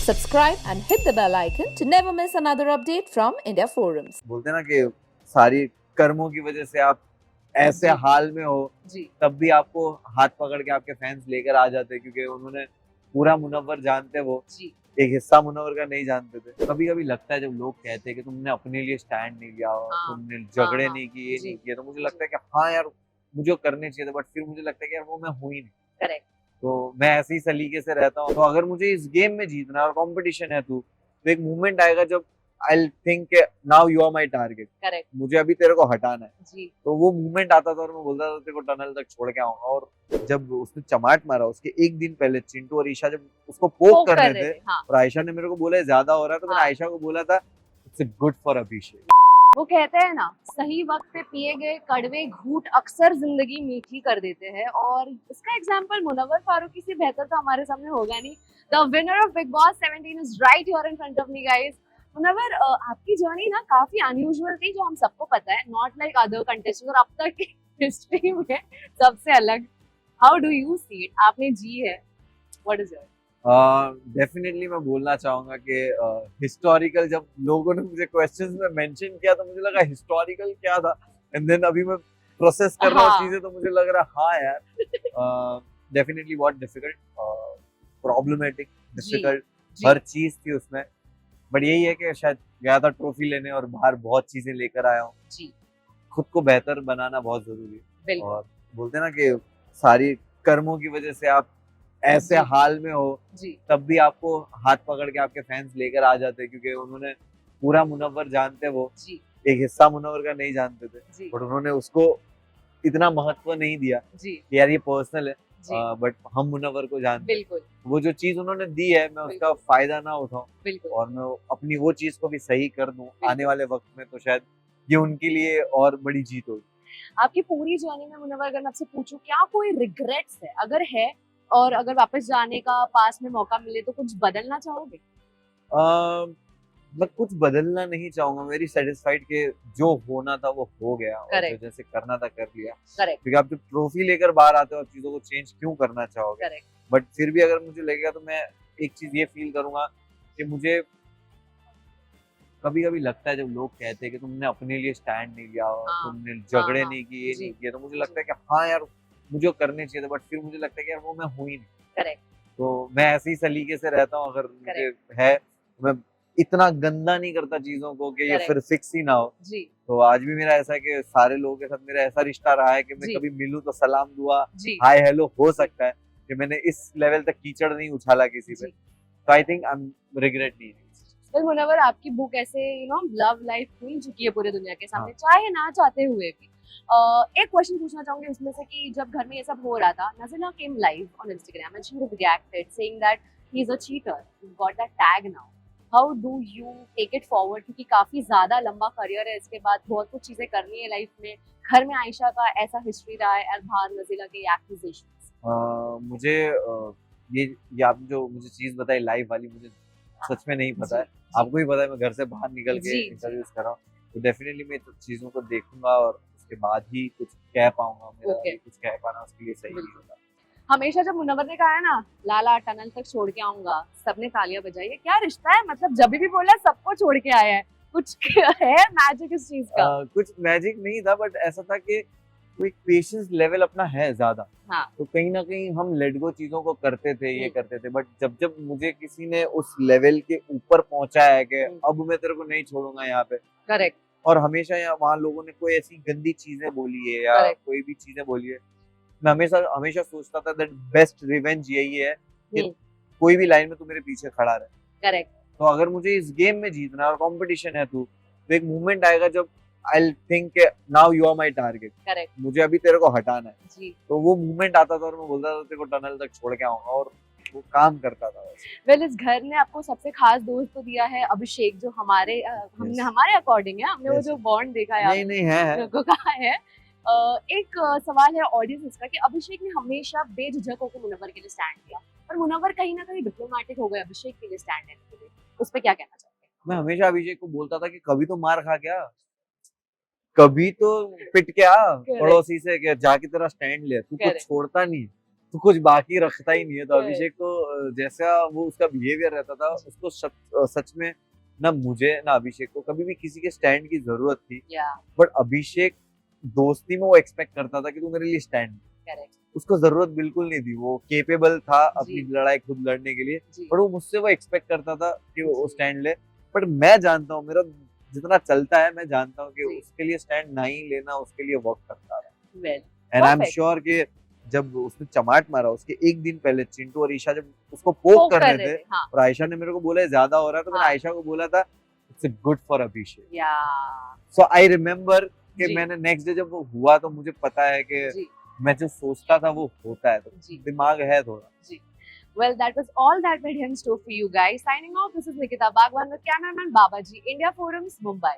Subscribe and hit the bell icon to never miss another update from India Forums. बोलते ना कि सारी कर्मों की वजह से आप ऐसे हाल में हो जी तब भी आपको हाथ पकड़ के आपके फैंस लेकर आ जाते हैं, क्योंकि उन्होंने पूरा मुनव्वर जानते वो जी एक हिस्सा मुनव्वर का नहीं जानते थे। कभी कभी लगता है जब लोग कहते हैं कि तुमने अपने लिए स्टैंड नहीं लिया, तुमने झगड़े नहीं किए, ये जी, नहीं किए, तो मुझे लगता है कि हाँ यार मुझे करने चाहिए था, बट फिर मुझे लगता है कि यार वो मैं हूँ ही नहीं। करेक्ट तो मैं ऐसे ही सलीके से रहता हूँ। तो अगर मुझे इस गेम में जीतना है और कंपटीशन है तो एक मूवमेंट आएगा जब I think now you are my target, correct मुझे अभी तेरे को हटाना है। जी तो वो मूवमेंट आता था और मैं बोलता था तेरे को टनल तक छोड़ के आऊंगा। और जब उसने चमाट मारा उसके एक दिन पहले चिंटू और ईशा जब उसको पोक कर रहे थे, हाँ। और आयशा ने मेरे को बोला ज्यादा हो रहा है, तो मैंने हाँ। आयशा को बोला था इट्स गुड फॉर अभिषेक। वो कहते हैं ना, सही वक्त पे पिए गए कड़वे घूंट अक्सर जिंदगी मीठी कर देते हैं, और इसका एग्जांपल मुनव्वर फारूकी से बेहतर तो हमारे सामने होगा नहीं। The winner of Bigg Boss 17 is right here in front of me guys. Munawar, आपकी जर्नी ना काफी अनयूजुअल थी, जो हम सबको पता है, नॉट लाइक अदर कंटेस्टेंट्स, और अब तक की हिस्ट्री में सबसे अलग। How do you see it? आपने जी है, व्हाट इज योर? डेफिनेटली मैं बोलना चाहूंगा कि हिस्टोरिकल, जब लोगों ने मुझे क्वेश्चंस में मेंशन किया तो मुझे लगा हिस्टोरिकल क्या था, एंड देन अभी मैं प्रोसेस कर रहा हूँ चीजें, तो मुझे लग रहा हाँ यार डेफिनेटली बहुत डिफिकल्ट, प्रॉब्लमेटिक, डिफिकल्ट हर चीज थी उसमें। बट यही है कि शायद गया था ट्रॉफी लेने और बाहर बहुत चीजें लेकर आया हूँ। जी खुद को बेहतर बनाना बहुत जरूरी है, बिल्कुल और बोलते ना कि सारी कर्मों की वजह से आप ऐसे जी। हाल में हो जी तब भी आपको हाथ पकड़ के आपके फैंस लेकर आ जाते हैं, क्योंकि उन्होंने पूरा मुनव्वर जानते वो जी एक हिस्सा मुनव्वर का नहीं जानते थे, जी बट उन्होंने उसको इतना महत्व नहीं दिया जी कि यार ये पर्सनल है, जी बट हम मुनव्वर को जानते हैं। बिल्कुल वो जो चीज उन्होंने दी है मैं उसका फायदा ना उठाऊं बिल्कुल और मैं अपनी वो चीज को भी सही कर दूं आने वाले वक्त में, तो शायद ये उनके लिए और बड़ी जीत होगी। आपकी पूरी जर्नी में मुनव्वर, अगर मैं आपसे पूछूं, क्या कोई रिग्रेट्स है? अगर है, और अगर वापस जाने का पास में मौका मिले तो कुछ बदलना चाहोगे? मैं कुछ बदलना नहीं चाहूंगा, मेरी सेटिस्फाइड के जो होना था वो हो गया, और जो Correct. जैसे करना था कर लिया। करेक्ट क्योंकि आप जब ट्रॉफी लेकर बाहर आते हो आप चीजों को चेंज क्यों करना चाहोगे। करेक्ट बट फिर भी अगर मुझे लगेगा तो मैं एक चीज ये फील करूंगा कि मुझे कभी कभी लगता है जब लोग कहते हैं कि तुमने अपने लिए स्टैंड नहीं लिया, तुमने झगड़े हाँ, नहीं किए, ये जी, नहीं किए, तो मुझे लगता है कि हाँ यार मुझे करने चाहिए था, बट फिर मुझे लगता है कि यार वो मैं हूँ ही नहीं। करेक्ट तो मैं ऐसे ही सलीके से रहता हूँ, अगर मुझे है तो मैं इतना गंदा नहीं करता चीजों को कि ये Correct. फिर फिक्स ही ना हो। जी तो आज भी मेरा ऐसा है कि सारे लोगों के साथ मेरा ऐसा रिश्ता रहा है कि मैं जी। कभी मिलूं तो सलाम दुआ जी हाय हेलो हो सकता है, कि मैंने इस लेवल तक कीचड़ नहीं उछाला किसी पे। जी। तो I think I am regret नहीं। फिर मुनव्वर, आपकी बुक ऐसे लव लाइफ खुल चुकी है पूरी दुनिया के सामने, हाँ। चाहे ना चाहते हुए भी। एक क्वेश्चन पूछना चाहूंगी उसमें से, कि जब घर में ये सब हो रहा था, Nazila came live on Instagram and she reacted saying that he is a cheater, you got that tag now. How do you take it forward? क्योंकि काफी ज्यादा लंबा करियर है, इसके बाद बहुत कुछ चीजें करनी है लाइफ में। घर में आयशा का ऐसा हिस्ट्री रहा है, और बाहर नज़ीला के एक्यूजेशंस। मुझे ये आपने जो मुझे चीज बताई लाइव वाली, मुझे सच में नहीं पता है। आपको भी पता है मैं घर से बाहर निकल के जी, इंटरव्यूज कर रहा हूँ, तो डेफिनेटली मैं तो चीजों को देखूंगा और उसके बाद ही कुछ कह पाऊंगा। मेरा Okay. कुछ कह पाना उसके लिए सही नहीं होगा। हमेशा जब मुनव्वर ने कहा है ना, लाला टनल तक छोड़ के आऊंगा, सबने तालियां बजाई है। क्या रिश्ता है? मतलब जब भी बोला सबको छोड़ के आया है, कुछ है मैजिक इस चीज का? कुछ मैजिक नहीं था, बट ऐसा था कि कोई पेशेंस लेवल अपना है ज्यादा। हाँ। तो कहीं ना कहीं हम लेट गो चीजों को करते थे, ये हम्म। करते थे, बट जब जब मुझे किसी ने उस लेवल के ऊपर पहुंचाया है कि अब मैं तेरे को नहीं छोड़ूंगा यहाँ पे, करेक्ट और हमेशा यहाँ वहाँ लोगों ने कोई ऐसी गंदी चीजें बोली है या Correct. कोई भी चीजें बोली है, मैं हमेशा हमेशा सोचता था दैट बेस्ट रिवेंज यही है कि कोई भी लाइन में तू मेरे पीछे खड़ा रहे। करेक्ट तो अगर मुझे इस गेम में जीतना है और कंपटीशन है तो एक मूवमेंट आएगा जब I think now you are my target, correct मुझे अभी तेरे को हटाना है। जी। तो वो मूवमेंट आता था और मैं बोलता था तेरे को टनल तक छोड़ के आऊंगा, और वो काम करता था वैसे। वेल, इस घर ने आपको सबसे खास दोस्त तो दिया है अभिषेक, जो हमारे हमने Yes. हमारे अकॉर्डिंग है, हमने वो Yes. जो बॉन्ड देखा है नहीं नहीं है को कहा है। एक सवाल है ऑडियंस का, कि अभिषेक ने हमेशा बेझिझक होकर मुनव्वर के लिए स्टैंड लिया, और मुनव्वर कहीं ना कहीं डिप्लोमेटिक हो गए अभिषेक के लिए स्टैंड लेने के लिए। उस पर क्या कहना चाहते हैं? मैं हमेशा अभिषेक को बोलता था कि कभी तो मार खा क्या, कभी तो पिट क्या पड़ोसी से कि जाके तेरा स्टैंड ले, तू कुछ Correct. छोड़ता नहीं। तो कुछ बाकी रखता ही नहीं है। तो Correct. अभिषेक को जैसा वो उसका बिहेवियर रहता था, उसको सच में ना मुझे ना अभिषेक को कभी भी किसी के स्टैंड की जरूरत थी। या बट अभिषेक दोस्ती में वो एक्सपेक्ट करता था कि तू मेरे लिए स्टैंड, करेक्ट उसको जरूरत बिल्कुल नहीं थी। वो केपेबल था अपनी जी। लड़ाई खुद लड़ने के लिए, जी पर वो मुझसे वो एक्सपेक्ट करता था कि वो जी। स्टैंड ले। बट मैं जानता हूँ, मेरा जितना चलता है मैं जानता हूँ कि जी। उसके लिए स्टैंड नहीं लेना उसके लिए वर्क करता है। Well and I am perfect sure कि जब उसने चमाट मारा उसके एक दिन पहले चिंटू और ईशा जब उसको पोक कर रहे थे हाँ और आयशा ने मेरे को बोला ये ज्यादा हो रहा है, तो मैंने हाँ। आयशा को बोला था इट्स गुड फॉर अभिषेक। या सो आई रिमेम्बर कि जी। मैंने नेक्स्ट डे जब वो हुआ तो मुझे पता है कि जी मैं जो सोचता था वो होता है, तो जी दिमाग है थोड़ा। Well, that was all that we had in store for you guys. Signing off, this is Nikita Bagwan with cameraman Babaji, India Forums, Mumbai.